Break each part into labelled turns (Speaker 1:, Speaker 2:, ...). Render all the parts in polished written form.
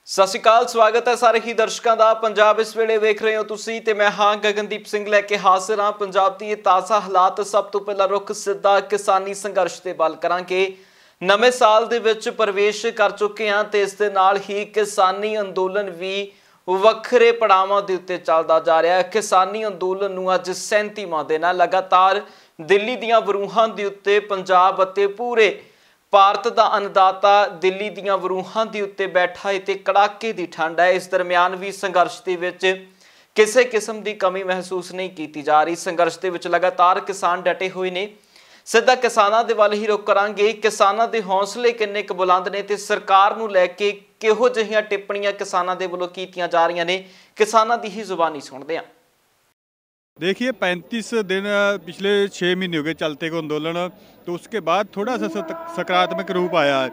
Speaker 1: सत श्री अकाल, स्वागत है सारे ही दर्शकों का। पंजाब इस वेले वेख रहे हो तुसी ते मैं हाँ गगनदीप सिंह लैके हाजिर हाँ। पंजाब की ताज़ा हालात। सब तो पहला रुख सीधा किसानी संघर्ष के बल करांगे। नवे साल दे विच प्रवेश कर चुके हैं ते इस दे नाल ही किसानी अंदोलन भी वखरे पड़ावां दे उत्ते चलदा जा रहा है। किसानी अंदोलन नूं अज 37वां दिन है। लगातार दिल्ली दीआं वरूहां दे उत्ते पंजाब अते पूरे भारत का अन्नदाता दिल्ली दीआं वरूहां दे उत्ते बैठा है ते कड़ाके की ठंड है। इस दरम्यान भी संघर्ष दे विच किसी किस्म की कमी महसूस नहीं की जा रही। संघर्ष दे विच लगातार किसान डटे हुए ने। सीधा किसानां दे वल ही रुख करांगे। किसानां दे हौसले किन्ने क बुलंद ने ते सरकार नूं लैके किहो जिहियां टिप्पणियां किसानां दे वल्लों कीतियां जा रहीआं ने, किसानां दी ही जुबानी सुणदे हां।
Speaker 2: देखिए 35 दिन पिछले 6 महीने हो गए चलते को आंदोलन, तो उसके बाद थोड़ा सा सकारात्मक रूप आया है।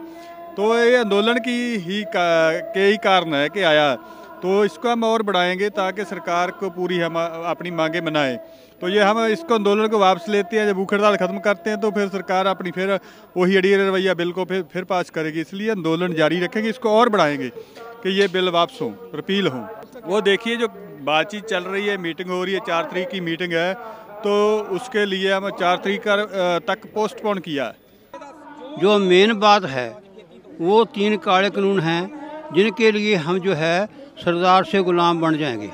Speaker 2: तो ये आंदोलन के ही कारण है कि आया, तो इसको हम और बढ़ाएंगे ताकि सरकार को पूरी हम अपनी मांगे मनाए। तो ये हम इसको आंदोलन को वापस लेते हैं। जब भूख हड़ताल ख़त्म करते हैं तो फिर सरकार अपनी फिर वही अड़ियल रवैया बिल को फिर पास करेगी। इसलिए आंदोलन जारी रखेंगे, इसको और बढ़ाएंगे कि ये बिल वापस हो, रिपील हो। वो देखिए जो बातचीत चल रही है, मीटिंग हो रही है, 4 तारीख की मीटिंग है, तो उसके लिए हम 4 तारीख तक पोस्टपोन किया है।
Speaker 3: जो मेन बात है वो 3 काले कानून हैं जिनके लिए हम जो है सरदार से गुलाम बन जाएंगे।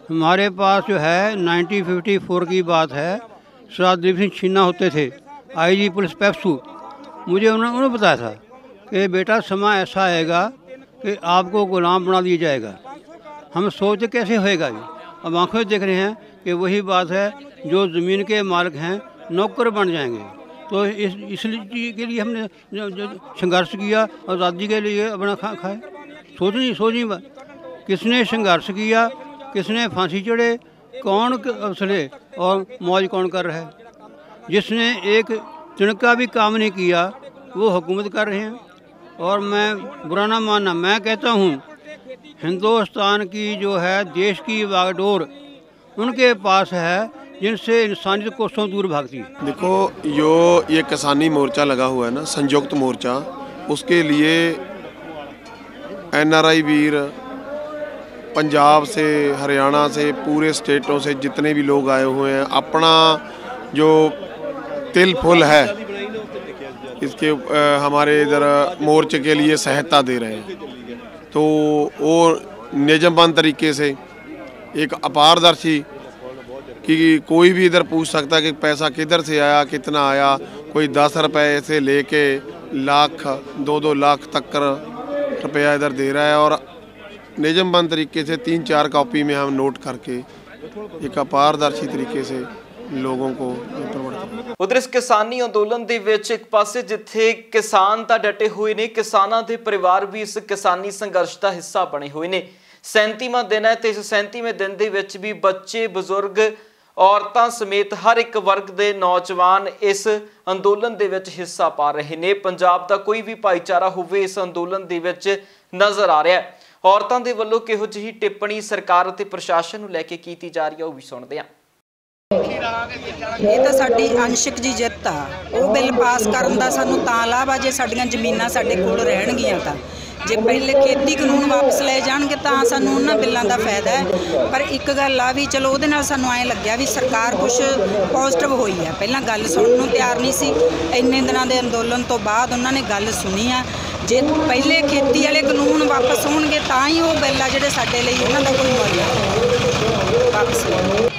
Speaker 3: हमारे पास जो है 1954 की बात है, सरदार दिलीप सिंह छीना होते थे, आईजी पुलिस पेप्सू। मुझे उन्होंने बताया था कि बेटा समय ऐसा आएगा कि आपको गुलाम बना दिया जाएगा। हम सोचते कैसे होएगा ये, अब आंखों में देख रहे हैं कि वही बात है, जो ज़मीन के मालिक हैं नौकर बन जाएंगे। तो इसलिए के लिए हमने जो संघर्ष किया, आज़ादी के लिए अपना खाए। सोचनी बात, किसने संघर्ष किया, किसने फांसी चढ़े, कौन असले और मौज कौन कर रहा है। जिसने एक तिनका भी काम नहीं किया वो हुकूमत कर रहे हैं। और मैं बुरा ना मानना, मैं कहता हूँ हिंदुस्तान की जो है देश की बागडोर उनके पास है जिनसे इंसानियत कोसों दूर भागती है।
Speaker 4: देखो ये किसानी मोर्चा लगा हुआ है ना, संयुक्त मोर्चा, उसके लिए NRI वीर पंजाब से, हरियाणा से, पूरे स्टेटों से जितने भी लोग आए हुए हैं, अपना जो तिल फुल है इसके हमारे इधर मोर्चे के लिए सहायता दे रहे हैं। तो वो नियमबद्ध तरीके से एक अपारदर्शी कि कोई भी इधर पूछ सकता है कि पैसा किधर से आया, कितना आया। कोई 10 रुपये से लेके लाख 2-2 लाख तक रुपया इधर दे रहा है। और नियमबद्ध तरीके से 3-4 कॉपी में हम नोट करके एक अपारदर्शी तरीके से लोगों को।
Speaker 1: उधर इस किसानी अंदोलन दे विच एक पासे जिथे किसान तां डटे हुए ने, किसानां दे परिवार भी इस किसानी संघर्ष का हिस्सा बने हुए ने। 37वां दिन है ते इस 37वें दिन दे विच भी बच्चे, बुजुर्ग, औरतां समेत हर एक वर्ग के नौजवान इस अंदोलन दे विच हिस्सा पा रहे ने। पंजाब का कोई भी भाईचारा होवे इस अंदोलन दे विच नज़र आ रहा है। औरतां दे वल्लों किहो जिही टिप्पणी सरकार ते प्रशासन नूं लैके कीती जा रही है, वो भी सुणदे हां।
Speaker 5: ये तो साडी अंशिक जी जित आ। वो बिल पास करन दा सानूं तां लाभ आ जे साडीआं जमीनां साडे कोल रहणगीआं। तां जे पहले खेती कानून वापस ले जाणगे तां सानूं उन्हां बिल्लां दा फायदा है। पर एक गल आ भी चलो उहदे नाल सानूं ऐ लग्गिआ भी सरकार कुछ पॉजिटिव होई है। पहलां गल सुणन नूं तैयार नहीं सी, इन्ने दिनां दे अंदोलन तो बाद उन्हां ने गल सुनी आ। जे पहले खेती वाले कानून वापस होणगे तां ही वो बिल आ जिहड़े साडे लई उन्हां दा कोई मुੱਲ वापस।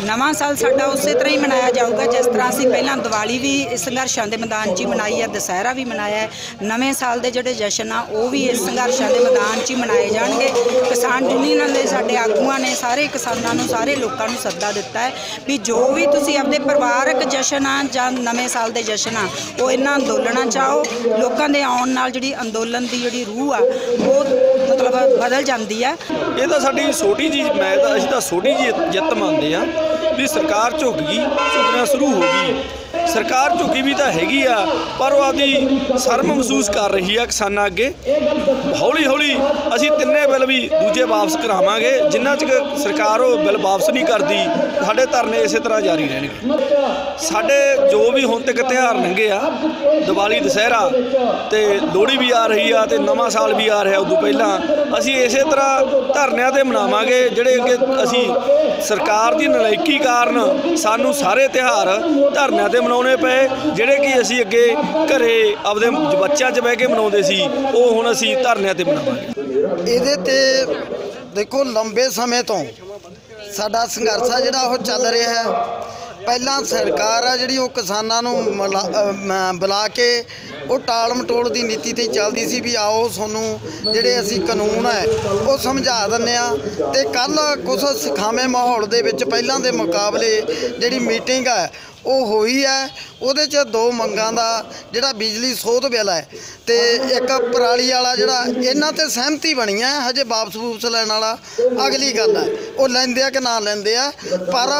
Speaker 5: नवां साल साडा उसे तरह ही मनाया जाऊगा जिस तरह असीं पहलां दिवाली भी संघर्षां दे मैदान 'च ही मनाई है, दशहरा भी मनाया है। नवें साल के जिहड़े जशन आ वो भी इस संघर्षां दे मैदान 'च ही मनाए जाणगे। किसान यूनियनां दे साडे आगूआं ने सारे किसानां नूं, सारे लोकां नूं सद्दा दिता है भी जो भी तुसीं अपने परिवारक जशन आ जां नवें साल के जशन आ वो इन्हां अंदोलनां 'च आओ। लोकां दे आउण नाल जिहड़ी अंदोलन की जिहड़ी रूह आ वो मतलब बदल जाती है।
Speaker 6: ये तो साडी छोटी जी, मैं तो असीं तां छोटी जी जित मानते हैं भी सरकार झुक गई, झुकना शुरू हो गई। ਸਰਕਾਰ ਝੁਕੀ ਵੀ ਤਾਂ ਹੈਗੀ ਆ, ਪਰ ਉਹ ਆਪਦੀ ਸ਼ਰਮ ਮਹਿਸੂਸ ਕਰ ਰਹੀ ਆ ਕਿਸਾਨਾਂ ਅੱਗੇ। ਹੌਲੀ ਹੌਲੀ ਅਸੀਂ ਤਿੰਨੇ ਬਿੱਲ ਵੀ ਦੂਜੇ ਵਾਪਸ ਕਰਾਵਾਂਗੇ। ਜਿੰਨਾ ਚਿਰ ਸਰਕਾਰ ਉਹ ਬਿੱਲ ਵਾਪਸ ਨਹੀਂ ਕਰਦੀ, ਸਾਡੇ ਧਰਨੇ ਇਸੇ ਤਰ੍ਹਾਂ ਜਾਰੀ ਰਹਿਣਗੇ। ਸਾਡੇ ਜੋ ਵੀ ਹੁਣ ਤੱਕ ਤਿਉਹਾਰ ਲੰਘੇ ਆ, ਦੀਵਾਲੀ, ਦੁਸਹਿਰਾ ਤੇ ਲੋਹੜੀ ਵੀ ਆ ਰਹੀ ਆ ਤੇ ਨਵਾਂ ਸਾਲ ਵੀ ਆ ਰਿਹਾ, ਉਦੋਂ ਪਹਿਲਾਂ ਅਸੀਂ ਇਸੇ ਤਰ੍ਹਾਂ ਧਰਨਿਆਂ ਤੇ ਮਨਾਵਾਂਗੇ। ਜਿਹੜੇ ਅੱਗੇ ਅਸੀਂ ਸਰਕਾਰ ਦੀ ਨਲਾਇਕੀ ਕਾਰਨ ਸਾਨੂੰ ਸਾਰੇ ਤਿਉਹਾਰ ਧਰਨਿਆਂ ਤੇ ਮਨਾਉਣੇ ਪਏ, ਜਿਹੜੇ ਕਿ ਅਸੀਂ ਅੱਗੇ ਘਰੇ ਆਪਦੇ ਬੱਚਿਆਂ 'ਚ ਬਹਿ ਕੇ ਮਨਾਉਂਦੇ ਸੀ, ਉਹ ਹੁਣ ਅਸੀਂ ਧਰਨਿਆਂ ਤੇ ਮਨਾਵਾਂਗੇ।
Speaker 7: ਇਹਦੇ ਤੇ ਦੇਖੋ ਲੰਬੇ ਸਮੇਂ ਤੋਂ ਸਾਡਾ ਸੰਘਰਸ਼ ਆ ਜਿਹੜਾ ਉਹ ਚੱਲ ਰਿਹਾ ਹੈ। ਪਹਿਲਾਂ ਸਰਕਾਰ ਆ ਜਿਹੜੀ ਉਹ ਕਿਸਾਨਾਂ ਨੂੰ ਬੁਲਾ ਕੇ ਉਹ ਟਾਲ ਮਟੋਲ ਦੀ ਨੀਤੀ ਤੇ ਚੱਲਦੀ ਸੀ ਵੀ ਆਓ ਤੁਹਾਨੂੰ ਜਿਹੜੇ ਅਸੀਂ ਕਾਨੂੰਨ ਹੈ ਉਹ ਸਮਝਾ ਦਿੰਦੇ ਆ। ਤੇ ਕੱਲ ਕੁਝ ਸਿਖਾਵੇਂ ਮਾਹੌਲ ਦੇ ਵਿੱਚ ਪਹਿਲਾਂ ਦੇ ਮੁਕਾਬਲੇ ਜਿਹੜੀ ਮੀਟਿੰਗ ਹੈ ਉਹ ਹੋਈ ਹੈ। ਉਹਦੇ 'ਚ ਦੋ ਮੰਗਾਂ ਦਾ ਜਿਹੜਾ ਬਿਜਲੀ ਸੋਧ ਬਿੱਲ ਹੈ ਤੇ ਇੱਕ ਪਰਾਲੀ ਵਾਲਾ ਜਿਹੜਾ ਇਹਨਾਂ ਤੇ ਸਹਿਮਤੀ ਬਣੀ ਹੈ। ਹਜੇ ਵਾਪਸ ਲੈਣ ਵਾਲਾ ਅਗਲੀ ਗੱਲ ਹੈ, ਉਹ ਲੈਂਦੇ ਆ ਕਿ ਨਾ ਲੈਂਦੇ ਆ। ਪਰ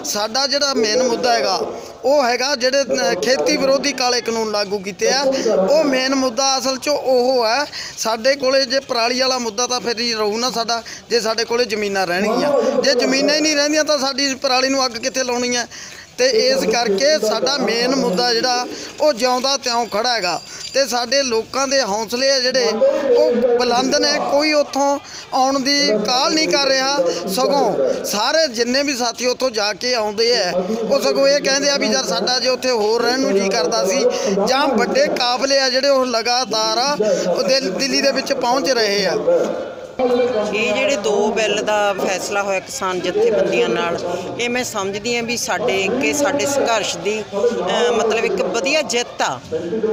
Speaker 7: ਸਾਡਾ ਜਿਹੜਾ ਮੇਨ ਮੁੱਦਾ ਹੈਗਾ ਉਹ ਹੈਗਾ ਜਿਹੜੇ ਖੇਤੀ ਵਿਰੋਧੀ ਕਾਲੇ ਕਾਨੂੰਨ ਲਾਗੂ ਕੀਤੇ ਆ, ਉਹ ਮੇਨ ਮੁੱਦਾ ਅਸਲ 'ਚ ਉਹ ਹੈ। ਸਾਡੇ ਕੋਲੇ ਜੇ ਪਰਾਲੀ ਵਾਲਾ ਮੁੱਦਾ ਤਾਂ ਫਿਰ ਹੀ ਰਹੂ ਨਾ ਸਾਡਾ, ਜੇ ਸਾਡੇ ਕੋਲੇ ਜ਼ਮੀਨਾਂ ਰਹਿਣਗੀਆਂ। ਜੇ ਜ਼ਮੀਨਾਂ ਹੀ ਨਹੀਂ ਰਹਿੰਦੀਆਂ ਤਾਂ ਸਾਡੀ ਪਰਾਲੀ ਨੂੰ ਅੱਗ ਕਿੱਥੇ ਲਾਉਣੀ ਹੈ। ਤੇ ਇਸ ਕਰਕੇ ਸਾਡਾ ਮੇਨ ਮੁੱਦਾ ਜਿਹੜਾ ਉਹ ਜਿਉਂਦਾ ਤਿਉਂ ਖੜਾ ਹੈਗਾ ਤੇ ਸਾਡੇ ਲੋਕਾਂ ਦੇ ਹੌਸਲੇ ਆ ਜਿਹੜੇ ਉਹ ਬੁਲੰਦ ਨੇ। ਕੋਈ ਉੱਥੋਂ ਆਉਣ ਦੀ ਕਾਹਲ ਨਹੀਂ ਕਰ ਰਿਹਾ, ਸਗੋਂ ਸਾਰੇ ਜਿੰਨੇ ਵੀ ਸਾਥੀ ਉੱਥੋਂ ਜਾ ਕੇ ਆਉਂਦੇ ਆ ਉਹ ਸਗੋਂ ਇਹ ਕਹਿੰਦੇ ਆ ਵੀ ਯਾਰ ਸਾਡਾ ਜੇ ਉੱਥੇ ਹੋਰ ਰਹਿਣ ਨੂੰ ਜੀ ਕਰਦਾ ਸੀ। ਜਾਂ ਵੱਡੇ ਕਾਫਲੇ ਆ ਜਿਹੜੇ ਉਹ ਲਗਾਤਾਰ ਉਹ ਦਿੱਲੀ ਦੇ ਵਿੱਚ ਪਹੁੰਚ ਰਹੇ ਆ।
Speaker 8: ਇਹ ਜਿਹੜੇ ਦੋ ਬਿੱਲ ਦਾ ਫੈਸਲਾ ਹੋਇਆ ਕਿਸਾਨ ਜਥੇਬੰਦੀਆਂ ਨਾਲ, ਇਹ ਮੈਂ ਸਮਝਦੀ ਹਾਂ ਵੀ ਸਾਡੇ ਸੰਘਰਸ਼ ਦੀ ਮਤਲਬ ਇੱਕ ਵਧੀਆ ਜਿੱਤ ਆ।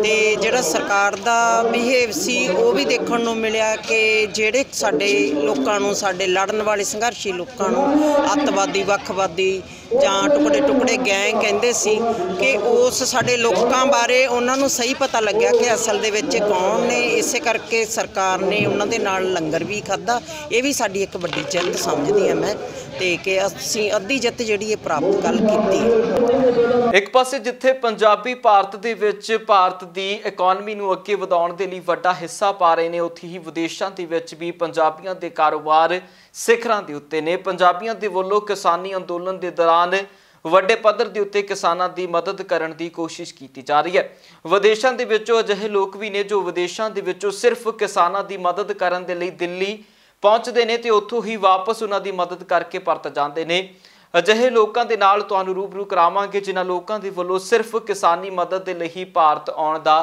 Speaker 8: ਤੇ ਜਿਹੜਾ ਸਰਕਾਰ ਦਾ ਬਿਹੇਵ ਸੀ ਉਹ ਵੀ ਦੇਖਣ ਨੂੰ ਮਿਲਿਆ ਕਿ ਜਿਹੜੇ ਸਾਡੇ ਲੋਕਾਂ ਨੂੰ, ਸਾਡੇ ਲੜਨ ਵਾਲੇ ਸੰਘਰਸ਼ੀ ਲੋਕਾਂ ਨੂੰ ਅੱਤਵਾਦੀ, ਵੱਖਵਾਦੀ ਜਾਂ ਟੁਕੜੇ ਗੈਂਗ ਕਹਿੰਦੇ ਸੀ, ਕਿ ਉਸ ਸਾਡੇ ਲੋਕਾਂ ਬਾਰੇ ਉਹਨਾਂ ਨੂੰ ਸਹੀ ਪਤਾ ਲੱਗਿਆ ਕਿ ਅਸਲ ਦੇ ਵਿੱਚ ਕੌਣ ਨੇ। ਇਸੇ ਕਰਕੇ ਸਰਕਾਰ ਨੇ ਉਹਨਾਂ ਦੇ ਨਾਲ ਲੰਗਰ ਵੀ ਖਾਧਾ। ਇਹ ਵੀ ਸਾਡੀ ਇੱਕ ਵੱਡੀ ਜਿੱਤ ਸਮਝਦੀ ਹਾਂ ਮੈਂ, ਤੇ ਕਿ ਅਸੀਂ ਅੱਧੀ ਜਿੱਤ ਜਿਹੜੀ ਇਹ ਪ੍ਰਾਪਤ ਕੱਲ੍ਹ ਕੀਤੀ।
Speaker 1: ਇੱਕ ਪਾਸੇ ਜਿੱਥੇ ਪੰਜਾਬੀ ਭਾਰਤ ਦੇ ਵਿੱਚ ਭਾਰਤ ਦੀ ਇਕਨੋਮੀ ਨੂੰ ਅੱਗੇ ਵਧਾਉਣ ਦੇ ਲਈ ਵੱਡਾ ਹਿੱਸਾ ਪਾ ਰਹੇ ਨੇ, ਉੱਥੇ ਹੀ ਵਿਦੇਸ਼ਾਂ ਦੇ ਵਿੱਚ ਵੀ ਪੰਜਾਬੀਆਂ ਦੇ ਕਾਰੋਬਾਰ ਸਿਖਰਾਂ ਦੇ ਉੱਤੇ ਨੇ। ਪੰਜਾਬੀਆਂ ਦੇ ਵੱਲੋਂ ਕਿਸਾਨੀ ਅੰਦੋਲਨ ਦੇ ਦੌਰਾਨ ਵੱਡੇ ਪੱਧਰ ਦੇ ਉੱਤੇ ਕਿਸਾਨਾਂ ਦੀ ਮਦਦ ਕਰਨ ਦੀ ਕੋਸ਼ਿਸ਼ ਕੀਤੀ ਜਾ ਰਹੀ ਹੈ। ਵਿਦੇਸ਼ਾਂ ਦੇ ਵਿੱਚੋਂ ਅਜਿਹੇ ਲੋਕ ਵੀ ਨੇ ਜੋ ਵਿਦੇਸ਼ਾਂ ਦੇ ਵਿੱਚੋਂ ਸਿਰਫ ਕਿਸਾਨਾਂ ਦੀ ਮਦਦ ਕਰਨ ਦੇ ਲਈ ਦਿੱਲੀ ਪਹੁੰਚਦੇ ਨੇ ਤੇ ਉੱਥੋਂ ਹੀ ਵਾਪਸ ਉਹਨਾਂ ਦੀ ਮਦਦ ਕਰਕੇ ਪਰਤ ਜਾਂਦੇ ਨੇ। ਅਜਿਹੇ ਲੋਕਾਂ ਦੇ ਨਾਲ ਤੁਹਾਨੂੰ ਰੂਬਰੂ ਕਰਾਵਾਂਗੇ ਜਿਨ੍ਹਾਂ ਲੋਕਾਂ ਦੇ ਵੱਲੋਂ ਸਿਰਫ ਕਿਸਾਨੀ ਮਦਦ ਦੇ ਲਈ ਹੀ ਭਾਰਤ ਆਉਣ ਦਾ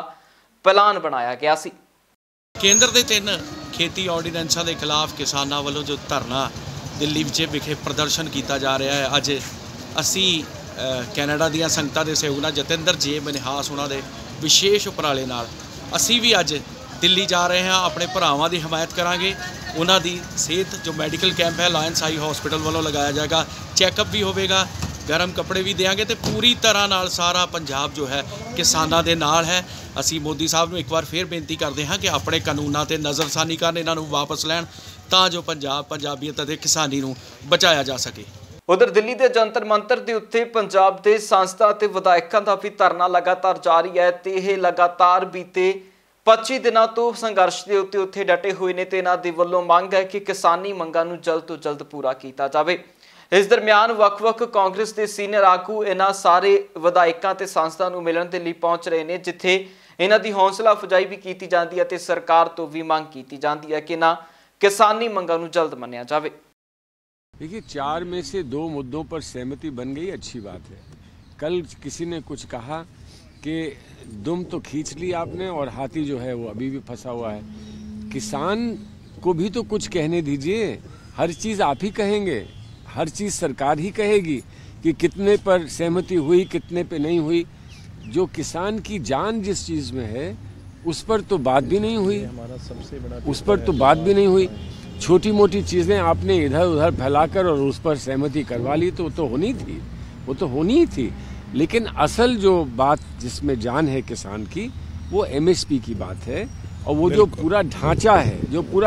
Speaker 1: ਪਲਾਨ ਬਣਾਇਆ ਗਿਆ ਸੀ।
Speaker 9: ਕੇਂਦਰ ਦੇ 3 ਖੇਤੀ ਆਰਡੀਨੈਂਸਾਂ ਦੇ ਖਿਲਾਫ ਕਿਸਾਨਾਂ ਵੱਲੋਂ ਜੋ ਧਰਨਾ ਦਿੱਲੀ ਵਿਖੇ ਪ੍ਰਦਰਸ਼ਨ ਕੀਤਾ ਜਾ ਰਿਹਾ ਹੈ, ਅੱਜ ਅਸੀਂ ਕੈਨੇਡਾ ਦੀਆਂ ਸੰਗਤਾਂ ਦੇ ਸਹਿਯੋਗ ਨਾਲ ਜਤਿੰਦਰ ਜੇ ਮਨਹਾਸ ਉਹਨਾਂ ਦੇ ਵਿਸ਼ੇਸ਼ ਉਪਰਾਲੇ ਨਾਲ ਅਸੀਂ ਵੀ ਅੱਜ ਦਿੱਲੀ ਜਾ ਰਹੇ ਹਾਂ। ਆਪਣੇ ਭਰਾਵਾਂ ਦੀ ਹਮਾਇਤ ਕਰਾਂਗੇ। ਉਹਨਾਂ ਦੀ ਸਿਹਤ ਜੋ ਮੈਡੀਕਲ ਕੈਂਪ ਹੈ ਲਾਇਨਸ ਆਈ ਹਸਪੀਟਲ ਵੱਲੋਂ ਲਗਾਇਆ ਜਾਏਗਾ, ਚੈੱਕਅਪ ਵੀ ਹੋਵੇਗਾ, ਗਰਮ ਕੱਪੜੇ ਵੀ ਦੇਵਾਂਗੇ ਤੇ ਪੂਰੀ ਤਰ੍ਹਾਂ ਨਾਲ ਸਾਰਾ ਪੰਜਾਬ ਜੋ ਹੈ ਕਿਸਾਨਾਂ ਦੇ ਨਾਲ ਹੈ। ਅਸੀਂ ਮੋਦੀ ਸਾਹਿਬ ਨੂੰ ਇੱਕ ਵਾਰ ਫੇਰ ਬੇਨਤੀ ਕਰਦੇ ਹਾਂ ਕਿ ਆਪਣੇ ਕਾਨੂੰਨਾਂ ਤੇ ਨਜ਼ਰਸਾਨੀ ਕਰਨ, ਇਹਨਾਂ ਨੂੰ ਵਾਪਸ ਲੈਣ ਤਾਂ ਜੋ ਪੰਜਾਬੀਅਤ ਅਤੇ ਕਿਸਾਨੀ ਨੂੰ ਬਚਾਇਆ ਜਾ ਸਕੇ।
Speaker 1: ਉਧਰ ਦਿੱਲੀ ਦੇ ਜੰਤਰ ਮੰਤਰ ਦੇ ਉੱਤੇ ਪੰਜਾਬ ਦੇ ਸੰਸਥਾ ਅਤੇ ਵਿਧਾਇਕਾਂ ਦਾ ਵੀ ਧਰਨਾ ਲਗਾਤਾਰ ਜਾਰੀ ਹੈ ਤੇ ਇਹ ਲਗਾਤਾਰ ਬੀਤੇ 25 ਦਿਨਾਂ ਤੋਂ ਸੰਘਰਸ਼ ਦੇ ਉੱਤੇ ਉੱਥੇ ਡਟੇ ਹੋਏ ਨੇ ਤੇ ਇਹਨਾਂ ਦੇ ਵੱਲੋਂ ਮੰਗ ਹੈ ਕਿ ਕਿਸਾਨੀ ਮੰਗਾਂ ਨੂੰ ਜਲਦ ਤੋਂ ਜਲਦ ਪੂਰਾ ਕੀਤਾ ਜਾਵੇ। ਇਸ ਦਰਮਿਆਨ ਵੱਖ-ਵੱਖ ਕਾਂਗਰਸ ਦੇ ਸੀਨੀਅਰ ਆਗੂ ਇਹਨਾਂ ਸਾਰੇ ਵਿਧਾਇਕਾਂ ਤੇ ਸੰਸਥਾ ਨੂੰ ਮਿਲਣ ਦੇ ਲਈ ਪਹੁੰਚ ਰਹੇ ਨੇ, ਜਿੱਥੇ ਇਹਨਾਂ ਦੀ ਹੌਸਲਾ ਅਫਜ਼ਾਈ ਵੀ ਕੀਤੀ ਜਾਂਦੀ ਹੈ ਤੇ ਸਰਕਾਰ ਤੋਂ ਵੀ ਮੰਗ ਕੀਤੀ ਜਾਂਦੀ ਹੈ ਕਿ ਨਾ किसानी मंगों जल्द मनिया जाए।
Speaker 10: देखिए 4 में से 2 मुद्दों पर सहमति बन गई, अच्छी बात है। कल किसी ने कुछ कहा कि दुम तो खींच ली आपने और हाथी जो है वो अभी भी फंसा हुआ है। किसान को भी तो कुछ कहने दीजिए, हर चीज़ आप ही कहेंगे, हर चीज़ सरकार ही कहेगी कि कितने पर सहमति हुई कितने पे नहीं हुई। जो किसान की जान जिस चीज़ में है उस पर तो बात भी नहीं हुई, उस पर तो बात भी नहीं हुई। छोटी मोटी चीज़ें आपने इधर उधर फैलाकर और उस पर सहमति करवा ली तो होनी थी, वो तो होनी ही थी। लेकिन असल जो बात जिसमें जान है किसान की वो MSP की बात है, और वो जो पूरा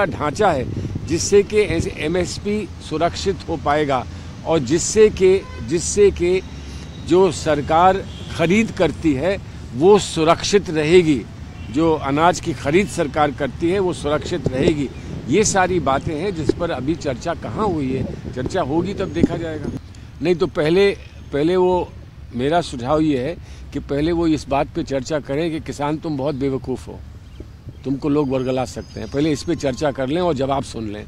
Speaker 10: ढांचा है, जिससे कि MSP सुरक्षित हो पाएगा और जिससे कि जो सरकार खरीद करती है वो सुरक्षित रहेगी, जो अनाज की खरीद सरकार करती है वो सुरक्षित रहेगी। ये सारी बातें हैं जिस पर अभी चर्चा कहाँ हुई है, चर्चा होगी तब देखा जाएगा। नहीं तो पहले वो मेरा सुझाव ये है कि पहले वो इस बात पे चर्चा करें कि किसान तुम बहुत बेवकूफ़ हो, तुमको लोग वर्गला सकते हैं, पहले इस पे चर्चा कर लें और जवाब सुन लें।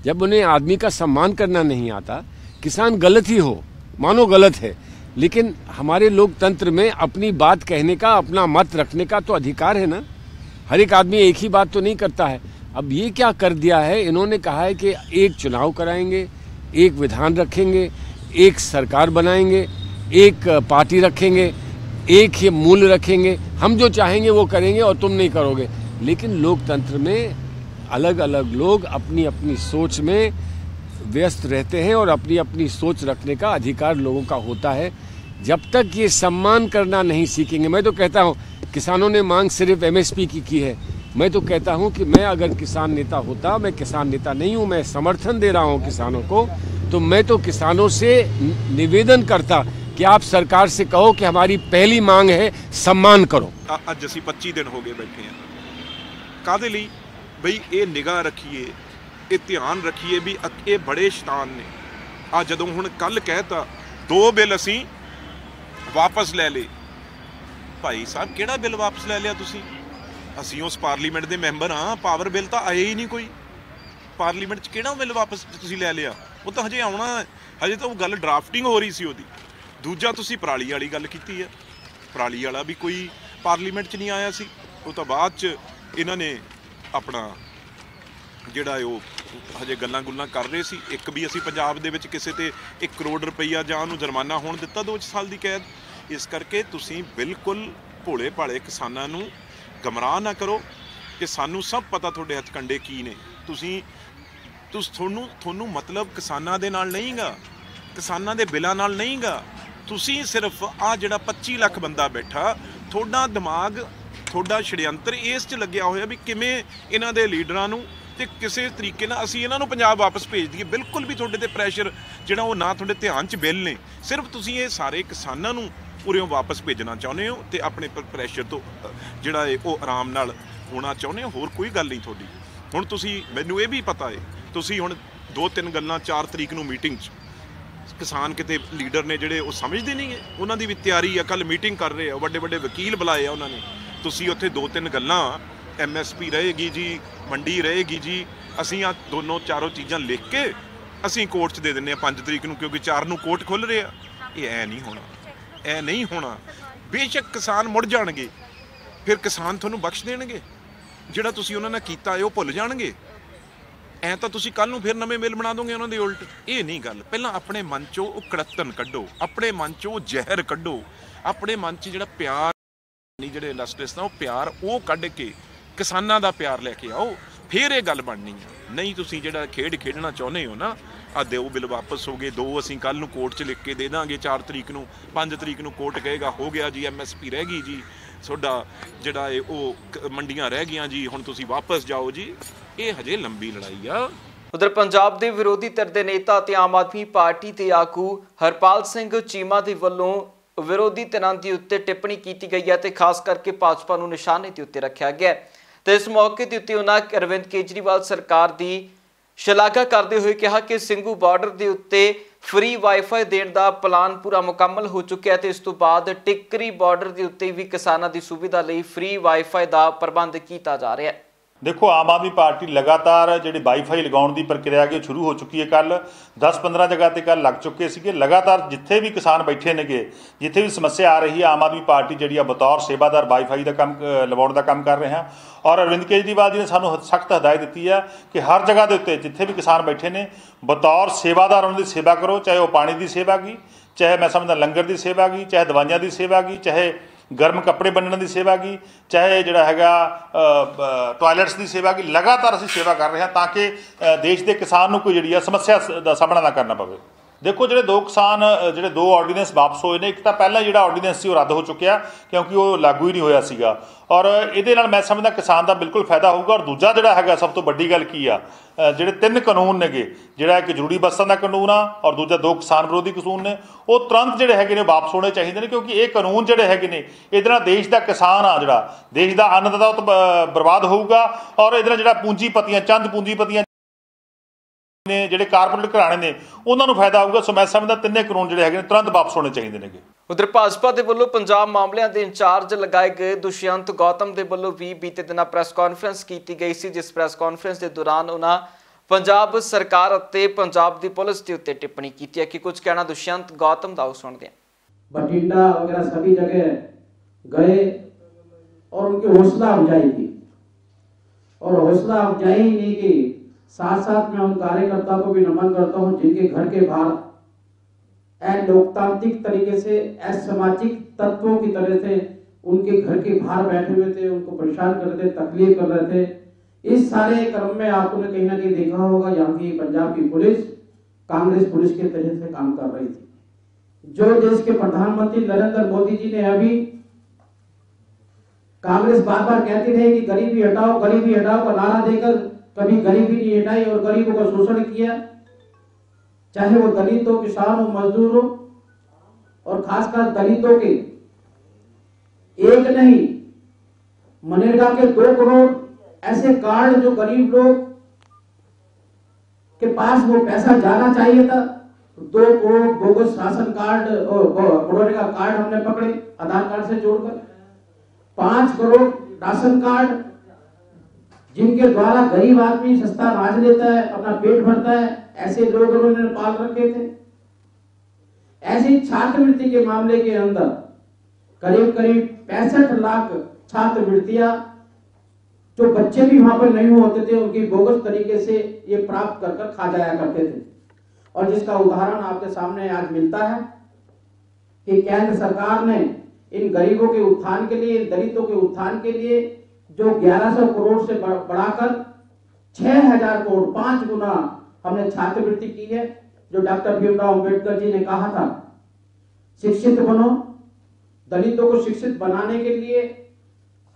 Speaker 10: जब उन्हें आदमी का सम्मान करना नहीं आता, किसान गलत ही हो, मानो गलत है, लेकिन हमारे लोकतंत्र में अपनी बात कहने का, अपना मत रखने का तो अधिकार है ना। हर एक आदमी एक ही बात तो नहीं करता है। अब ये क्या कर दिया है, इन्होंने कहा है कि एक चुनाव कराएंगे, एक विधान रखेंगे, एक सरकार बनाएंगे, एक पार्टी रखेंगे, एक ही मूल्य रखेंगे, हम जो चाहेंगे वो करेंगे और तुम नहीं करोगे। लेकिन लोकतंत्र में अलग अलग लोग अपनी अपनी सोच में व्यस्त रहते हैं और अपनी अपनी सोच रखने का अधिकार लोगों का होता है। जब तक ये सम्मान करना नहीं सीखेंगे, मैं तो कहता हूँ किसानों ने मांग सिर्फ एमएसपी की है। मैं तो कहता हूँ कि मैं अगर किसान नेता होता, मैं किसान नेता नहीं हूँ, मैं समर्थन दे रहा हूँ किसानों को, तो मैं तो किसानों से निवेदन करता कि आप सरकार से कहो कि हमारी पहली मांग है सम्मान करो।
Speaker 11: ਅੱਜ ਅਸੀਂ 25 ਦਿਨ ਹੋ ਗਏ ਬੈਠੇ ਆ, ਕਾਹਦੇ ਲਈ ਬਈ ਇਹ ਨਿਗਾਹ ਰੱਖੀਏ, ਇਹ ਧਿਆਨ ਰੱਖੀਏ ਵੀ ਇਹ ਬੜੇ ਸ਼ੈਤਾਨ ਨੇ। ਆ ਜਦੋਂ ਹੁਣ ਕੱਲ ਕਹਿਤਾ 2 ਬਿੱਲ ਅਸੀਂ ਵਾਪਸ ਲੈ ਲਏ, ਭਾਈ ਸਾਹਿਬ ਕਿਹੜਾ ਬਿੱਲ ਵਾਪਸ ਲੈ ਲਿਆ ਤੁਸੀਂ? ਅਸੀਂ ਉਸ ਪਾਰਲੀਮੈਂਟ ਦੇ ਮੈਂਬਰ ਹਾਂ, ਪਾਵਰ ਬਿੱਲ ਤਾਂ ਆਏ ਹੀ ਨਹੀਂ ਕੋਈ। ਪਾਰਲੀਮੈਂਟ 'ਚ ਕਿਹੜਾ ਬਿੱਲ ਵਾਪਸ ਤੁਸੀਂ ਲੈ ਲਿਆ? ਉਹ ਤਾਂ ਹਜੇ ਆਉਣਾ, ਹਜੇ ਤਾਂ ਉਹ ਗੱਲ ਡਰਾਫਟਿੰਗ ਹੋ ਰਹੀ ਸੀ ਉਹਦੀ। ਦੂਜਾ ਤੁਸੀਂ ਪਰਾਲੀ ਵਾਲੀ ਗੱਲ ਕੀਤੀ ਹੈ, ਪਰਾਲੀ ਵਾਲਾ ਵੀ ਕੋਈ ਪਾਰਲੀਮੈਂਟ 'ਚ ਨਹੀਂ ਆਇਆ ਸੀ, ਉਹ ਤਾਂ ਬਾਅਦ 'ਚ ਇਹਨਾਂ ਨੇ ਆਪਣਾ ਜਿਹੜਾ ਉਹ ਹਜੇ ਗੱਲਾਂ ਗੁੱਲਾਂ ਕਰ ਰਹੇ ਸੀ। ਇੱਕ ਵੀ ਅਸੀਂ ਪੰਜਾਬ ਦੇ ਵਿੱਚ ਕਿਸੇ ਤੇ 1 ਕਰੋੜ ਰੁਪਈਆ ਜਾਂ ਉਹਨੂੰ ਜੁਰਮਾਨਾ ਹੋਣ ਦਿੱਤਾ 2 ਸਾਲ ਦੀ ਕੈਦ। ਇਸ ਕਰਕੇ ਤੁਸੀਂ ਬਿਲਕੁਲ ਭੋਲੇ ਭਾਲੇ ਕਿਸਾਨਾਂ ਨੂੰ ਗਮਰਾਹ ਨਾ ਕਰੋ ਕਿ ਸਾਨੂੰ ਸਭ ਪਤਾ ਤੁਹਾਡੇ ਹੱਥ ਕੰਡੇ ਕੀ ਨੇ। ਤੁਹਾਨੂੰ ਮਤਲਬ ਕਿਸਾਨਾਂ ਦੇ ਨਾਲ ਨਹੀਂਗਾ, ਕਿਸਾਨਾਂ ਦੇ ਬਿੱਲਾਂ ਨਾਲ ਨਹੀਂਗਾ। ਤੁਸੀਂ ਸਿਰਫ ਆ ਜਿਹੜਾ 25 ਲੱਖ ਬੰਦਾ ਬੈਠਾ, ਤੁਹਾਡਾ ਦਿਮਾਗ, ਤੁਹਾਡਾ ਛੜਯੰਤਰ ਇਸ 'ਚ ਲੱਗਿਆ ਹੋਇਆ ਵੀ ਕਿਵੇਂ ਇਹਨਾਂ ਦੇ ਲੀਡਰਾਂ ਨੂੰ ਤੇ ਕਿਸੇ ਤਰੀਕੇ ਨਾਲ ਅਸੀਂ ਇਹਨਾਂ ਨੂੰ ਪੰਜਾਬ ਵਾਪਸ ਭੇਜ ਦਈਏ। ਬਿਲਕੁਲ ਵੀ ਤੁਹਾਡੇ ਤੇ ਪ੍ਰੈਸ਼ਰ ਜਿਹੜਾ ਉਹ ਨਾ ਤੁਹਾਡੇ ਧਿਆਨ 'ਚ ਬਿੱਲ ਨੇ, ਸਿਰਫ ਤੁਸੀਂ ਇਹ ਸਾਰੇ ਕਿਸਾਨਾਂ ਨੂੰ ਉਰਿਓਂ ਵਾਪਸ ਭੇਜਣਾ ਚਾਹੁੰਦੇ ਹੋ ਤੇ ਆਪਣੇ ਪ੍ਰੈਸ਼ਰ ਤੋਂ ਜਿਹੜਾ ਹੈ ਉਹ ਆਰਾਮ ਨਾਲ ਹੋਣਾ ਚਾਹੁੰਦੇ ਹੋ, ਹੋਰ ਕੋਈ ਗੱਲ ਨਹੀਂ ਤੁਹਾਡੀ। ਹੁਣ ਤੁਸੀਂ, ਮੈਨੂੰ ਇਹ ਵੀ ਪਤਾ ਹੈ ਤੁਸੀਂ ਹੁਣ 2-3 ਗੱਲਾਂ 4 ਤਰੀਕ ਨੂੰ ਮੀਟਿੰਗ 'ਚ ਕਿਸਾਨ ਕਿਤੇ ਲੀਡਰ ਨੇ ਜਿਹੜੇ ਉਹ ਸਮਝਦੇ ਨਹੀਂ ਗੇ, ਉਹਨਾਂ ਦੀ ਵੀ ਤਿਆਰੀ ਆ, ਕੱਲ ਮੀਟਿੰਗ ਕਰ ਰਹੇ ਆ, ਵੱਡੇ ਵੱਡੇ ਵਕੀਲ ਬੁਲਾਏ ਆ ਉਹਨਾਂ ਨੇ। ਤੁਸੀਂ ਉੱਥੇ 2-3 ਗੱਲਾਂ, MSP ਰਹੇਗੀ ਜੀ, ਮੰਡੀ ਰਹੇਗੀ ਜੀ, ਅਸੀਂ ਆ ਦੋਨੋਂ ਚਾਰੋਂ ਚੀਜ਼ਾਂ ਲਿਖ ਕੇ ਅਸੀਂ ਕੋਰਟ 'ਚ ਦੇ ਦਿੰਦੇ ਆ 5 ਤਰੀਕ ਨੂੰ, ਕਿਉਂਕਿ 4 ਨੂੰ ਕੋਰਟ ਖੁੱਲ੍ਹ ਰਹੇ ਆ। ਇਹ ਐ ਨਹੀਂ ਹੋਣਾ, ਐ ਨਹੀਂ ਹੋਣਾ। ਬੇਸ਼ੱਕ ਕਿਸਾਨ ਮੁੜ ਜਾਣਗੇ, ਫਿਰ ਕਿਸਾਨ ਤੁਹਾਨੂੰ ਬਖਸ਼ ਦੇਣਗੇ, ਜਿਹੜਾ ਤੁਸੀਂ ਉਹਨਾਂ ਨਾਲ ਕੀਤਾ ਹੈ ਉਹ ਭੁੱਲ ਜਾਣਗੇ। ਐ ਤਾਂ ਤੁਸੀਂ ਕੱਲ ਨੂੰ ਫਿਰ ਨਵੇਂ ਮਿਲ ਬਣਾ ਦੋਗੇ ਉਹਨਾਂ ਦੇ ਉਲਟ। ਇਹ ਨਹੀਂ ਗੱਲ। ਪਹਿਲਾਂ ਆਪਣੇ ਮਨ 'ਚੋਂ ਉਹ ਕੜੱਤਨ ਕੱਢੋ, ਆਪਣੇ ਮਨ 'ਚੋਂ ਉਹ ਜ਼ਹਿਰ ਕੱਢੋ, ਆਪਣੇ ਮਨ 'ਚ ਜਿਹੜਾ ਪਿਆਰ ਨਹੀਂ, ਜਿਹੜੇ ਇਲਸਟ੍ਰੇਸ ਦਾ ਉਹ ਪਿਆਰ ਉਹ ਕੱਢ ਕੇ ਕਿਸਾਨਾਂ ਦਾ ਪਿਆਰ ਲੈ ਕੇ ਆਓ, ਫਿਰ ਇਹ ਗੱਲ ਬਣਨੀ ਆ। ਨਹੀਂ ਤੁਸੀਂ ਜਿਹੜਾ ਖੇਡਣਾ ਚਾਹੁੰਦੇ ਹੋ ਨਾ, ਆ ਦਿਓ ਬਿੱਲ ਵਾਪਸ ਹੋ ਗਏ, 2 ਅਸੀਂ ਕੱਲ ਨੂੰ ਕੋਰਟ 'ਚ ਲਿਖ ਕੇ ਦੇ ਦਾਂਗੇ 4 ਤਰੀਕ ਨੂੰ, 5 ਤਰੀਕ ਨੂੰ ਕੋਰਟ ਕਹੇਗਾ ਹੋ ਗਿਆ ਜੀ, MSP ਰਹਿ ਗਈ ਜੀ, ਤੁਹਾਡਾ ਜਿਹੜਾ ਇਹ ਉਹ ਮੰਡੀਆਂ ਰਹਿ ਗਈਆਂ ਜੀ, ਹੁਣ ਤੁਸੀਂ ਵਾਪਸ ਜਾਓ ਜੀ। ਇਹ ਹਜੇ ਲੰਬੀ ਲੜਾਈ ਆ।
Speaker 1: ਉਧਰ ਪੰਜਾਬ ਦੇ ਵਿਰੋਧੀ ਧਿਰ ਦੇ ਨੇਤਾ ਤੇ ਆਮ ਆਦਮੀ ਪਾਰਟੀ ਦੇ ਆਗੂ ਹਰਪਾਲ ਸਿੰਘ ਚੀਮਾ ਦੇ ਵੱਲੋਂ ਵਿਰੋਧੀ ਧਿਰਾਂ ਦੇ ਉੱਤੇ ਟਿੱਪਣੀ ਕੀਤੀ ਗਈ ਹੈ ਤੇ ਖਾਸ ਕਰਕੇ ਭਾਜਪਾ ਨੂੰ ਨਿਸ਼ਾਨੇ ਦੇ ਉੱਤੇ ਰੱਖਿਆ ਗਿਆ ਤੇ ਇਸ ਮੌਕੇ ਦੇ ਉੱਤੇ ਉਹਨਾਂ ਅਰਵਿੰਦ ਕੇਜਰੀਵਾਲ ਸਰਕਾਰ ਦੀ ਸ਼ਲਾਘਾ ਕਰਦੇ ਹੋਏ ਕਿਹਾ ਕਿ ਸਿੰਘੂ ਬਾਰਡਰ ਦੇ ਉੱਤੇ ਫ੍ਰੀ ਵਾਈਫਾਈ ਦੇਣ ਦਾ ਪਲਾਨ ਪੂਰਾ ਮੁਕੰਮਲ ਹੋ ਚੁੱਕਿਆ ਤੇ ਇਸ ਤੋਂ ਬਾਅਦ ਟਿੱਕਰੀ ਬਾਰਡਰ ਦੇ ਉੱਤੇ ਵੀ ਕਿਸਾਨਾਂ ਦੀ ਸੁਵਿਧਾ ਲਈ ਫ੍ਰੀ ਵਾਈਫਾਈ ਦਾ ਪ੍ਰਬੰਧ ਕੀਤਾ ਜਾ ਰਿਹਾ ਹੈ।
Speaker 12: देखो आम आदमी पार्टी लगातार जी वाईफाई लगाने की प्रक्रिया है शुरू हो चुकी है। कल 10-15 जगह पर कल लग चुके थे। लगातार जिथे भी किसान बैठे ने जिथे भी समस्या आ रही है, आम आदमी पार्टी जी बतौर सेवादार वाईफाई का काम लवाने का काम कर रहे हैं। और अरविंद केजरीवाल जी ने सानू सख्त हदायत दी है कि हर जगह के उत्ते जिथे भी किसान बैठे ने बतौर सेवादार उन्होंने सेवा करो, चाहे वह पानी की सेवा की, चाहे मैं समझदा लंगर की सेवा की, चाहे दवाइयां की सेवा की, चाहे गर्म कपड़े बनने की सेवा की, चाहे जोड़ा है टॉयलेट्स की सेवा की। लगातार असीं सेवा कर रहे हैं ताकि देश के किसान को जी समस्या का सामना ना करना पवे। देखो ਜਿਹੜੇ ਦੋ ਕਿਸਾਨ ਜਿਹੜੇ ਦੋ ਆਰਡੀਨੈਂਸ ਵਾਪਸ ਹੋਏ ਨੇ, ਇੱਕ ਤਾਂ ਪਹਿਲਾਂ ਜਿਹੜਾ ਆਰਡੀਨੈਂਸ ਸੀ ਉਹ ਰੱਦ ਹੋ ਚੁੱਕਿਆ ਕਿਉਂਕਿ ਉਹ ਲਾਗੂ ਹੀ ਨਹੀਂ ਹੋਇਆ ਸੀਗਾ, ਔਰ ਇਹਦੇ ਨਾਲ ਮੈਂ ਸਮਝਦਾ ਕਿਸਾਨ ਦਾ ਬਿਲਕੁਲ ਫਾਇਦਾ ਹੋਊਗਾ। ਔਰ ਦੂਜਾ ਜਿਹੜਾ ਹੈਗਾ ਸਭ ਤੋਂ ਵੱਡੀ ਗੱਲ ਕੀ ਆ, ਜਿਹੜੇ 3 ਕਾਨੂੰਨ ਨੇਗੇ, ਜਿਹੜਾ ਇੱਕ ਜ਼ਰੂਰੀ ਬੱਸਾਂ ਦਾ ਕਾਨੂੰਨ ਆ ਔਰ ਦੂਜਾ 2 ਕਿਸਾਨ ਵਿਰੋਧੀ ਕਾਨੂੰਨ ਨੇ, ਉਹ ਤੁਰੰਤ ਜਿਹੜੇ ਹੈਗੇ ਨੇ ਵਾਪਸ ਹੋਣੇ ਚਾਹੀਦੇ ਨੇ, ਕਿਉਂਕਿ ਇਹ ਕਾਨੂੰਨ ਜਿਹੜੇ ਹੈਗੇ ਨੇ ਇਹਦੇ ਨਾਲ ਦੇਸ਼ ਦਾ ਕਿਸਾਨ ਆ, ਜਿਹੜਾ ਦੇਸ਼ ਦਾ ਅੰਨਦਾਤਾ, ਉਹ ਬਰਬਾਦ ਹੋਊਗਾ। ਔਰ ਇਹਦੇ ਨਾਲ ਜਿਹੜਾ ਪੂੰਜੀਪਤੀਆਂ, ਚੰਦ ਪੂੰਜੀਪਤੀਆਂ ਨੇ, ਜਿਹੜੇ ਕਾਰਪੋਰੇਟ ਘਰਾਣੇ ਨੇ, ਉਹਨਾਂ ਨੂੰ ਫਾਇਦਾ ਹੋਊਗਾ। ਸੋ ਮੈਂ ਸਮਝਦਾ 3 ਕਾਨੂੰਨ ਜਿਹੜੇ ਹੈਗੇ ਨੇ ਤੁਰੰਤ ਵਾਪਸ ਹੋਣੇ ਚਾਹੀਦੇ ਨੇਗੇ।
Speaker 1: उधर भाजपा के वलों पंजाब मामलों के इंचार्ज लगाए गए दुष्यंत गौतम के वलों भी बीते दिन प्रेस कॉन्फ्रेंस की गई सी, जिस प्रेस कॉन्फ्रेंस के दौरान उन्होंने पंजाब सरकार और पंजाब की पुलिस के उत्ते टिप्पणी की है कि कुछ कहना दुष्यंत गौतम का सुनते हैं।
Speaker 13: बठिंडा वगैरह सभी जगह गए और उनकी हौसला अफजाई की, और हौसला अफजाई ही नहीं की, साथ साथ मैं उन कार्यकर्ताओं को भी नमन करता हूं जिनके घर के बाहर लोकतांत्रिक तरीके से असामाजिक तत्वों की तरह से उनके घर के बाहर बैठे हुए थे, उनको परेशान कर रहे थे, तकलीफ कर रहे थे। इस सारे क्रम में आपने कहीं ना कहीं देखा होगा यहाँ की पंजाब की पुलिस कांग्रेस पुलिस के तरह से काम कर रही थी। जो देश के प्रधानमंत्री नरेंद्र मोदी जी ने अभी कांग्रेस बार बार कहती रही कि गरीबी हटाओ का नारा देकर कभी गरीबी नहीं हटाई और गरीबों का शोषण किया, चाहे वो दलित हो, किसान हो, मजदूर हो, और खासकर दलितों के एक नहीं मनरेगा के 2 करोड़ ऐसे कार्ड जो गरीब लोग के पास वो पैसा जाना चाहिए था, 2 करोड़ बोगस राशन कार्ड और मनरेगा कार्ड हमने पकड़े आधार कार्ड से जोड़कर, 5 करोड़ राशन कार्ड जिनके द्वारा गरीब आदमी सस्ता अनाज लेता है, अपना पेट भरता है, ऐसे लोग उन्होंने पाल रखे थे। ऐसी छात्रवृत्ति के मामले के अंदर करीब 65 लाख छात्रवृत्तियां जो बच्चे भी वहां पर नहीं होते थे, उनकी बोगस तरीके से ये प्राप्त कर खा जाया करते थे। और जिसका उदाहरण आपके सामने आज मिलता है कि केंद्र सरकार ने इन गरीबों के उत्थान के लिए, दलितों के उत्थान के लिए जो 1100 करोड़ से बढ़ाकर 6000 करोड़ 5 गुना हमने छात्रवृत्ति की है। जो डॉक्टर भीमराव अंबेडकर जी ने कहा था, शिक्षित बनो, दलितों को शिक्षित बनाने के लिए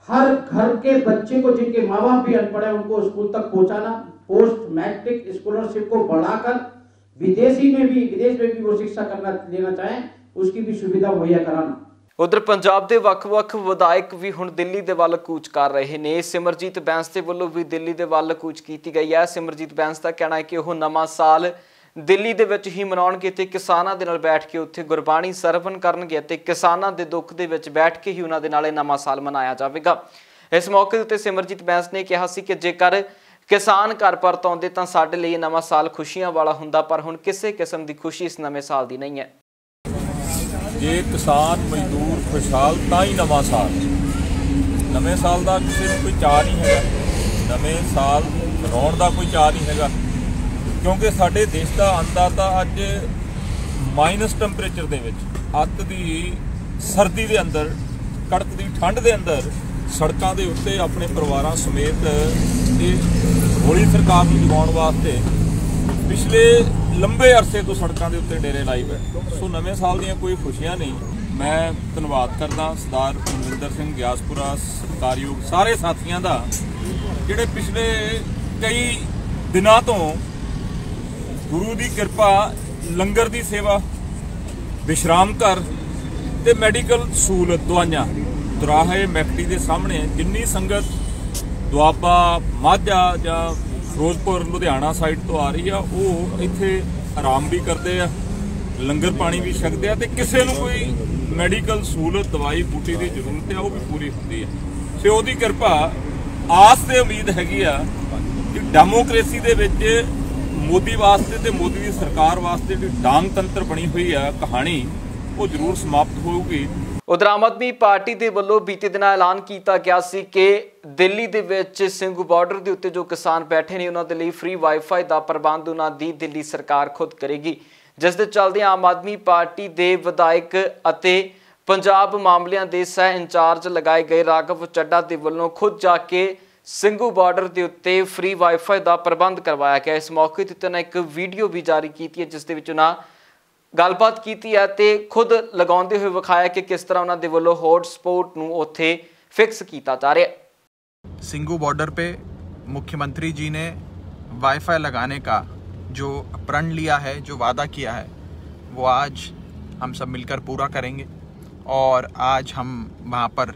Speaker 13: हर घर के बच्चे को जिनके माँ बाप भी अनपढ़ है उनको स्कूल तक पहुंचाना, पोस्ट मैट्रिक स्कॉलरशिप को बढ़ाकर विदेश में भी वो शिक्षा लेना चाहें उसकी भी सुविधा मुहैया कराना।
Speaker 1: उधर पंजाब के ਵੱਖ-ਵੱਖ विधायक भी हुण दिल्ली के वल कूच कर रहे हैं। सिमरजीत बैंस के वलों भी दिल्ली के वल कूच की गई है। सिमरजीत बैंस का कहना है कि वह नवां साल दिल्ली दे विच ही मनाउणगे ते किसानां दे नाल बैठ के उत्थे गुरबाणी सरवण करनगे ते किसानां दे दुख दे विच बैठ के ही उन्हां दे नाल नवां साल मनाया जावेगा। इस मौके उत्ते सिमरजीत बैंस ने कहा सी कि जेकर किसान घर परत आउंदे तां साडे लई नवां साल खुशियां वाला हुंदा, पर हुण किसी किस्म की खुशी इस नवें साल की नहीं है।
Speaker 14: जे किसान मजदूर खुशहाल तां ही नवां साल, नवें साल का किसी को कोई चाह नहीं है, नवें साल मनाउण का कोई चाह नहीं है, क्योंकि साडे देश का अन्नदाता अज माइनस टैंपरेचर दे विच, अत दी सर्दी दे अंदर, कड़कदी ठंड दे अंदर सड़कों के उत्ते अपने परिवारों समेत होली सरकार को जगाउण वास्ते पिछले लंबे अरसे तो सड़कों के उत्ते डेरे लाई है। सो नवें साल दी कोई खुशियां नहीं। मैं धन्यवाद करदा सरदार कुलविंदर सिंह ग्यासपुरा, सत्कारयोग सारे साथियों का जिहड़े पिछले कई दिनों तो गुरु की कृपा, लंगर की सेवा, विश्राम घर ते मैडिकल सहूलत, दवाइयां, दुराहे मैकटी के सामने जिन्नी संगत दुआबा, माझा या फिरोजपुर लुधियाना साइड तो आ रही है, वो इत्थे आराम भी करते हैं, लंगर पानी भी छकते हैं, तो किसी को कोई मैडिकल सहूलत, दवाई बूटी की जरूरत है वो भी पूरी होती है। सो उसकी कृपा आस ते उम्मीद हैगी आ कि डेमोक्रेसी दे विच मोदी वास्ते ते मोदी की सरकार वास्ते जो डांग तंत्र बनी हुई है कहानी, वो जरूर समाप्त होगी।
Speaker 1: उधर आम आदमी पार्टी के वलों बीते दिन ऐलान किया गया सी कि दिल्ली दे विच सिंघू बॉर्डर के उत्ते जो किसान बैठे ने उन्होंने लिए फ्री वाईफाई का प्रबंध उन्होंने दी दिल्ली सरकार खुद करेगी, जिस दे चलदे आम आदमी पार्टी के विधायक अते पंजाब मामलों के सह इंचार्ज लगाए गए राघव चड्डा के वलों खुद जाके सिंघू बॉर्डर के उत्ते फ्री वाईफाई का प्रबंध करवाया गया। इस मौके पर उन्होंने एक वीडियो भी जारी की है जिस दे विच उन्होंने ਗੱਲਬਾਤ ਕੀਤੀ ਹੈ ਤੇ ਖੁਦ ਲਗਾਉਂਦੇ ਹੋਏ ਵਿਖਾਇਆ ਕਿ ਕਿਸ ਤਰ੍ਹਾਂ ਉਹਨਾਂ ਦੇ ਵੱਲੋਂ ਹੌਟ ਸਪੌਟ ਨੂੰ ਉੱਥੇ ਫਿਕਸ ਕੀਤਾ ਜਾ ਰਿਹਾ ਹੈ।
Speaker 15: सिंगू बॉर्डर पे मुख्यमंत्री जी ने वाईफाई लगाने का जो प्रण लिया है, जो वादा किया है, वो आज हम सब मिलकर पूरा करेंगे और आज हम वहाँ पर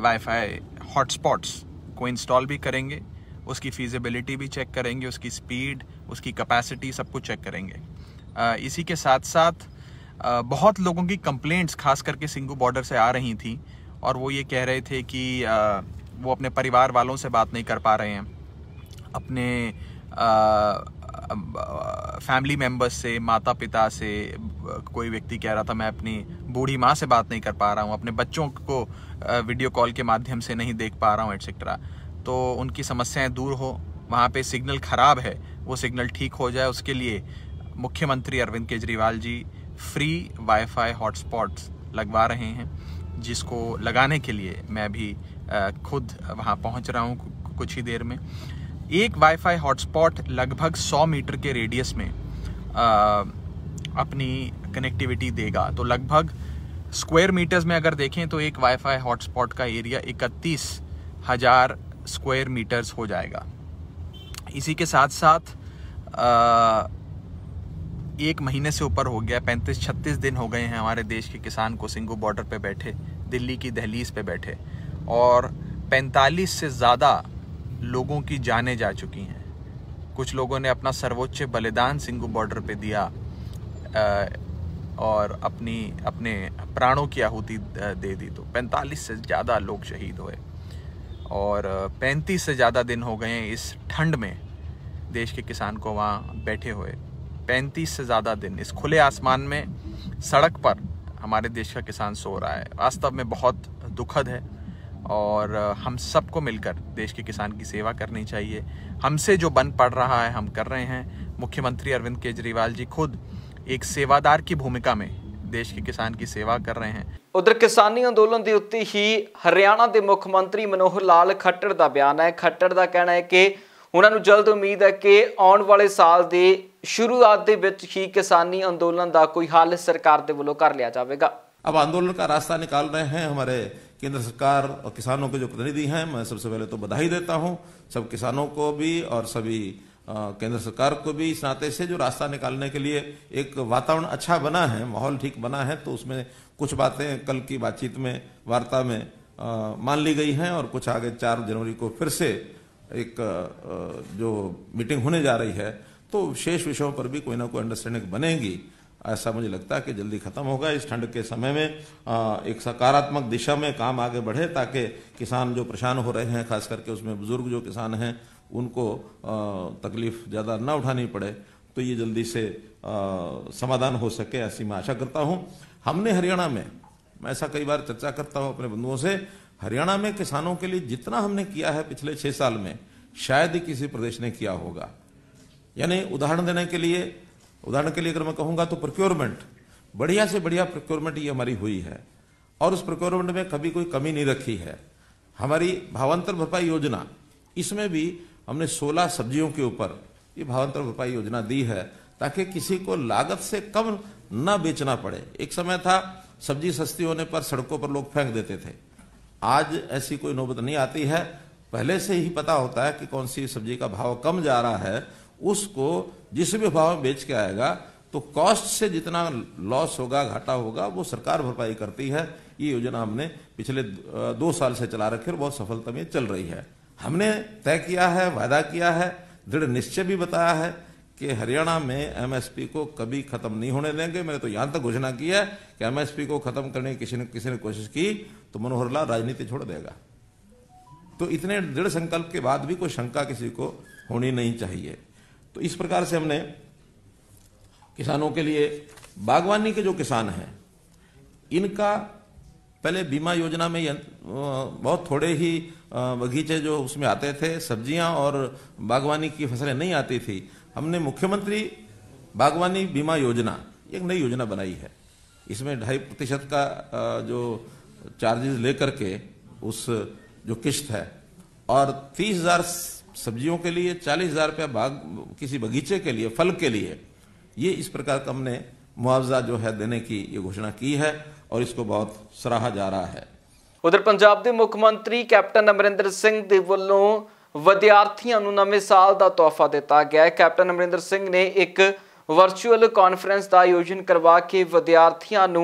Speaker 15: वाईफाई हॉटस्पॉट्स को इंस्टॉल भी करेंगे, उसकी फीजिबिलिटी भी चेक करेंगे, उसकी स्पीड, उसकी कैपेसिटी सब कुछ चेक करेंगे। इसी के साथ साथ बहुत लोगों की कंप्लेंट्स खास करके सिंगू बॉर्डर से आ रही थी और वो ये कह रहे थे कि वो अपने परिवार वालों से बात नहीं कर पा रहे हैं, अपने फैमिली मेम्बर्स से, माता पिता से। कोई व्यक्ति कह रहा था मैं अपनी बूढ़ी माँ से बात नहीं कर पा रहा हूँ, अपने बच्चों को वीडियो कॉल के माध्यम से नहीं देख पा रहा हूँ एटसेट्रा। तो उनकी समस्याएं दूर हो, वहाँ पे सिग्नल ख़राब है वो सिग्नल ठीक हो जाए, उसके लिए मुख्यमंत्री Arvind Kejriwal ji free wifi hotspots लगवा रहे हैं, जिसको लगाने के लिए मैं भी खुद वहाँ पहुँच रहा हूँ कुछ ही देर में। एक वाईफाई हॉटस्पॉट लगभग 100 मीटर के रेडियस में अपनी कनेक्टिविटी देगा। तो लगभग स्क्वायर मीटर्स में अगर देखें तो एक वाईफाई हॉटस्पॉट का एरिया 31,000 स्क्वायर मीटर्स हो जाएगा। इसी के साथ साथ एक महीने से ऊपर हो गया, 35-36 दिन हो गए हैं हमारे देश के किसान को सिंगू बॉर्डर पे बैठे, दिल्ली की दहलीज पे बैठे, और 45 से ज़्यादा लोगों की जानें जा चुकी हैं। कुछ लोगों ने अपना सर्वोच्च बलिदान सिंगू बॉर्डर पे दिया और अपने प्राणों की आहुति दे दी। तो 45 से ज़्यादा लोग शहीद हुए और 35 से ज़्यादा दिन हो गए इस ठंड में देश के किसान को वहाँ बैठे हुए। 35 से ज़्यादा दिन इस खुले आसमान में सड़क पर हमारे देश का किसान सो रहा है। वास्तव में बहुत दुखद है और हम सबको मिलकर देश के किसान की सेवा करनी चाहिए। हमसे जो बन पड़ रहा है हम कर रहे हैं। मुख्यमंत्री अरविंद केजरीवाल जी खुद एक सेवादार की भूमिका में देश के किसान की सेवा कर रहे हैं।
Speaker 1: उधर किसानी अंदोलन के उत्ते ही हरियाणा के मुख्य मंत्री मनोहर लाल खट्टर का बयान है। खट्टर का कहना है कि उन्होंने जल्द उम्मीद है कि आने वाले साल के शुरुआत के विच ही किसानी अंदोलन का कोई हल सरकार के वलों कर लिया जाएगा।
Speaker 16: अब आंदोलन का रास्ता निकाल रहे हैं हमारे केंद्र सरकार और किसानों के जो प्रतिनिधि हैं। मैं सबसे पहले तो बधाई देता हूं सब किसानों को भी और सभी केंद्र सरकार को भी इस नाते से जो रास्ता निकालने के लिए एक वातावरण अच्छा बना है, माहौल ठीक बना है। तो उसमें कुछ बातें कल की बातचीत में, वार्ता में मान ली गई हैं और कुछ आगे 4 जनवरी को फिर से एक जो मीटिंग होने जा रही है तो शेष विषयों पर भी कोई ना कोई अंडरस्टैंडिंग बनेगी। ऐसा मुझे लगता है कि जल्दी खत्म होगा। इस ठंड के समय में एक सकारात्मक दिशा में काम आगे बढ़े ताकि किसान जो परेशान हो रहे हैं, खास करके उसमें बुजुर्ग जो किसान हैं, उनको तकलीफ ज़्यादा न उठानी पड़े, तो ये जल्दी से समाधान हो सके, ऐसी मैं आशा करता हूँ। हमने हरियाणा में, मैं ऐसा कई बार चर्चा करता हूँ अपने बंधुओं से, हरियाणा में किसानों के लिए जितना हमने किया है पिछले 6 साल में शायद ही किसी प्रदेश ने किया होगा। यानी उदाहरण के लिए अगर मैं कहूंगा तो प्रोक्योरमेंट, बढ़िया से बढ़िया प्रोक्योरमेंट ये हमारी हुई है और उस प्रोक्योरमेंट में कभी कोई कमी नहीं रखी है। हमारी भावांतर भरपाई योजना, इसमें भी हमने 16 सब्जियों के ऊपर ये भावांतर भरपाई योजना दी है ताकि किसी को लागत से कम न बेचना पड़े। एक समय था सब्जी सस्ती होने पर सड़कों पर लोग फेंक देते थे, आज ऐसी कोई नौबत नहीं आती है। पहले से ही पता होता है कि कौन सी सब्जी का भाव कम जा रहा है, उसको जिस भी भाव में बेच के आएगा तो कॉस्ट से जितना लॉस होगा, घाटा होगा, वो सरकार भरपाई करती है। ये योजना हमने पिछले 2 साल से चला रखी और बहुत सफलता में चल रही है। हमने तय किया है, वादा किया है, दृढ़ निश्चय भी बताया है कि हरियाणा में एमएसपी को कभी खत्म नहीं होने देंगे। मैंने तो यहां तक घोषणा की है कि एमएसपी को खत्म करने की किसी ने कोशिश की तो मनोहर लाल राजनीति छोड़ देगा। तो इतने दृढ़ संकल्प के बाद भी कोई शंका किसी को होनी नहीं चाहिए। तो इस प्रकार से हमने किसानों के लिए, बागवानी के जो किसान हैं इनका पहले बीमा योजना में बहुत थोड़े ही बगीचे जो उसमें आते थे, सब्जियां और बागवानी की फसलें नहीं आती थी। हमने मुख्यमंत्री बागवानी बीमा योजना, एक नई योजना बनाई है। इसमें 2.5% का जो चार्जेस लेकर के उस जो किश्त है और 30,000 सब्जियों के लिए, 40,000 रुपया किसी बगीचे के लिए, फल के लिए, ये इस प्रकार का हमने मुआवजा जो है देने की ये घोषणा की है और इसको बहुत सराहा जा रहा है।
Speaker 1: उधर पंजाब के मुख्य मंत्री कैप्टन अमरिंदर सिंह दे वल्लों विद्यार्थियों को नवे साल का तोहफा दिता गया है। कैप्टन अमरिंदर सिंह ने एक वर्चुअल कॉन्फ्रेंस का आयोजन करवा के विद्यार्थियों को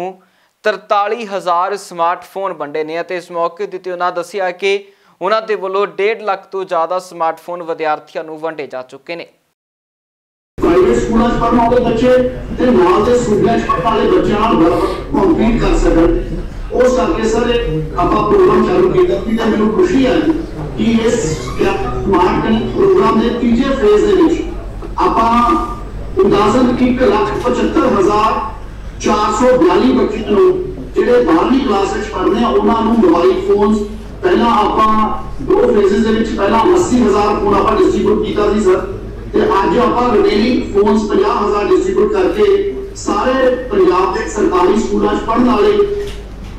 Speaker 1: 43,000 स्मार्टफोन वंडे ने। इस मौके उत्ते उन्होंने दस्सिया कि उन्होंने वल्लों 1.5 लाख तो ज़्यादा स्मार्टफोन विद्यार्थियों को वंडे जा चुके हैं।
Speaker 17: प्राइवेट स्कूलों पढ़ने वाले बच्चे ते नाल दे सूबे च पढ़ने वाले बच्चों नाल कंपीट कर सकन, उस करके सर आपा प्रोग्राम चालू किया कि मैनूं खुशी है कि इस स्मार्ट प्रोग्राम के तीजे फेज दे विच आपा अंदाजन 1,75,442 बच्चों को जिहड़े 12वीं क्लास विच पढ़दे आ उन्हां नूं मोबाइल फोन्स पहला आपा 2 फेजेस दे विच पहला 80,000 फोन आपा डिस्ट्रीब्यूट कीता सी सर, ते अज आपा रिमेनिंग फोन्स 50,000 डिस्ट्रीब्यूट करके सारे पंजाब के सरकारी स्कूलों च पढ़ने वाले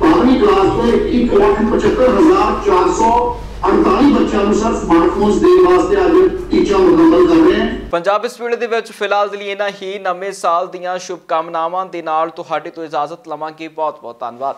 Speaker 17: 12वीं क्लास के 1,75,448 बच्चों को सर स्मार्टफोन्स देने वास्ते आज टीचा मुकम्मल कर रहे हैं। पंजाब
Speaker 1: इस वेले दे विच फिलहाल दे लिए इन्हां ही नवे साल दीयां शुभकामनावां दे नाल तुहाडे तो इजाजत लवांगे। बहुत बहुत धन्नवाद।